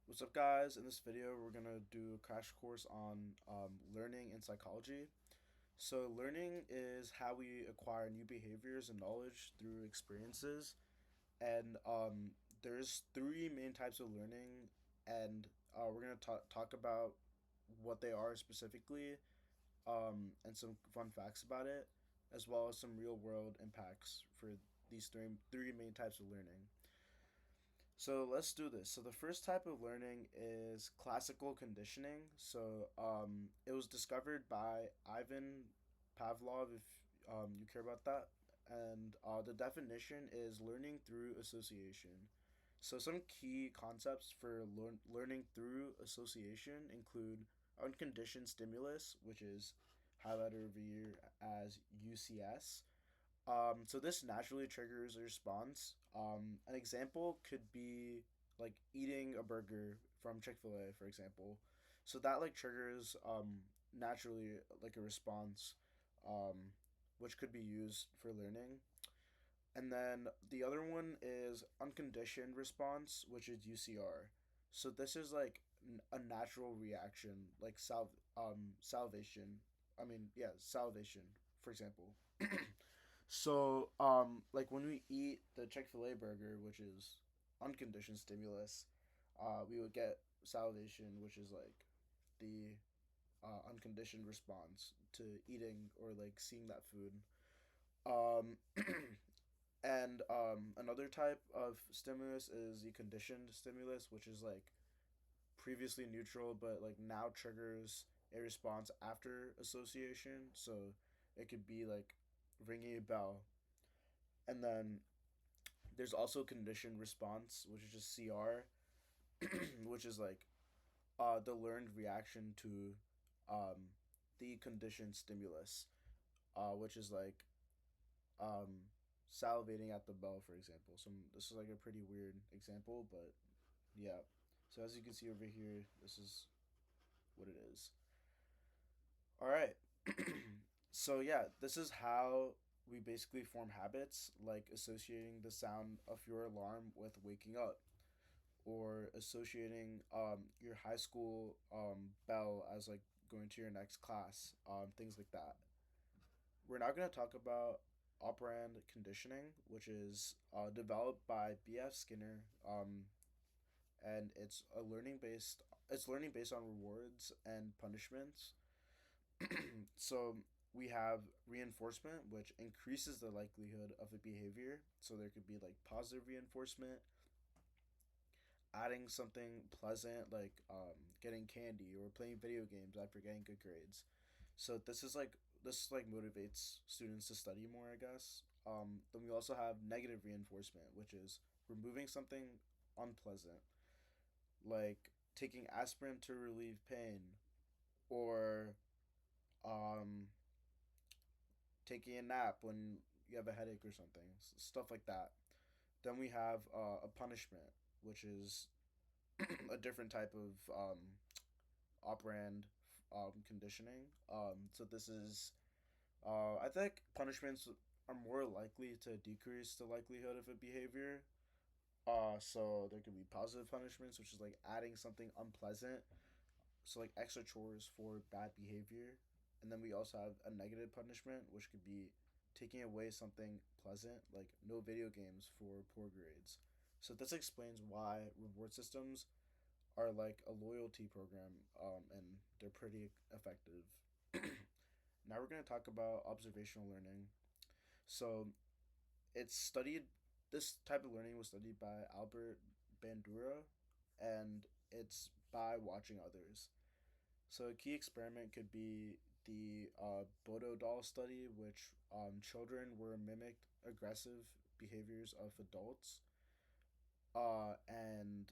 What's up, guys? In this video, we're gonna do a crash course on learning and psychology. So, learning is how we acquire new behaviors and knowledge through experiences. And there's three main types of learning, and we're gonna talk about what they are specifically, and some fun facts about it, as well as some real world impacts for these three main types of learning. So let's do this. So the first type of learning is classical conditioning. It was discovered by Ivan Pavlov, if you care about that. And the definition is learning through association. So some key concepts for learning through association include unconditioned stimulus, which is highlighted over here as UCS. So this naturally triggers a response. An example could be like eating a burger from Chick-fil-A, for example. So that like triggers naturally like a response, um, which could be used for learning. And then the other one is unconditioned response, which is UCR. So this is like a natural reaction, like salvation. Salvation, for example. Like when we eat the Chick Fil A burger, which is unconditioned stimulus, we would get salivation, which is like the unconditioned response to eating or like seeing that food. Um, and Another type of stimulus is the conditioned stimulus, which is like previously neutral, but like now triggers a response after association. So it could be like ringing a bell, and then there's also conditioned response, which is just CR, which is like the learned reaction to um, the conditioned stimulus, which is like um, salivating at the bell, for example. This is like a pretty weird example, but yeah. So as you can see over here, this is what it is. All right. So yeah, this is how we basically form habits, like associating the sound of your alarm with waking up, or associating your high school bell as like going to your next class, things like that. We're now going to talk about operand conditioning, which is developed by B.F. Skinner, and it's learning based on rewards and punishments. So we have reinforcement, which increases the likelihood of a behavior. So there could be like positive reinforcement, adding something pleasant like getting candy or playing video games after getting good grades. So this motivates students to study more, I guess. Then we also have negative reinforcement, which is removing something unpleasant, like taking aspirin to relieve pain, or um, taking a nap when you have a headache or something, stuff like that. Then we have a punishment, which is a different type of operand conditioning. So this is, I think punishments are more likely to decrease the likelihood of a behavior. So there could be positive punishments, which is like adding something unpleasant, so like extra chores for bad behavior, and then we also have a negative punishment, which could be taking away something pleasant, like no video games for poor grades. So this explains why reward systems are like a loyalty program, and they're pretty effective. Now we're going to talk about observational learning. So it's studied. This type of learning was studied by Albert Bandura, and it's by watching others. So a key experiment could be the Bodo doll study, which children were mimicked aggressive behaviors of adults, and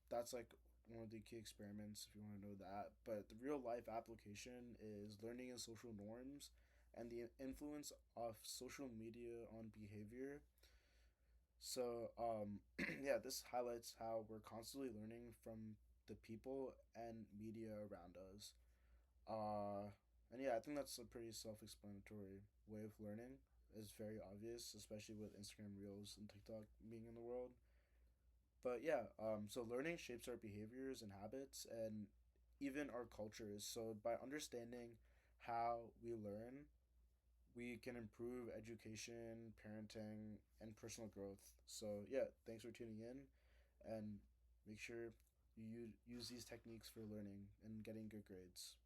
that's like one of the key experiments if you want to know that. But the real life application is learning and social norms and the influence of social media on behavior. Yeah, this highlights how we're constantly learning from the people and media around us. Uh, and yeah, I think that's a pretty self-explanatory way of learning. It's very obvious, especially with Instagram Reels and TikTok being in the world. But yeah, so learning shapes our behaviors and habits and even our cultures. So by understanding how we learn, we can improve education, parenting, and personal growth. So yeah, thanks for tuning in, and make sure you use these techniques for learning and getting good grades.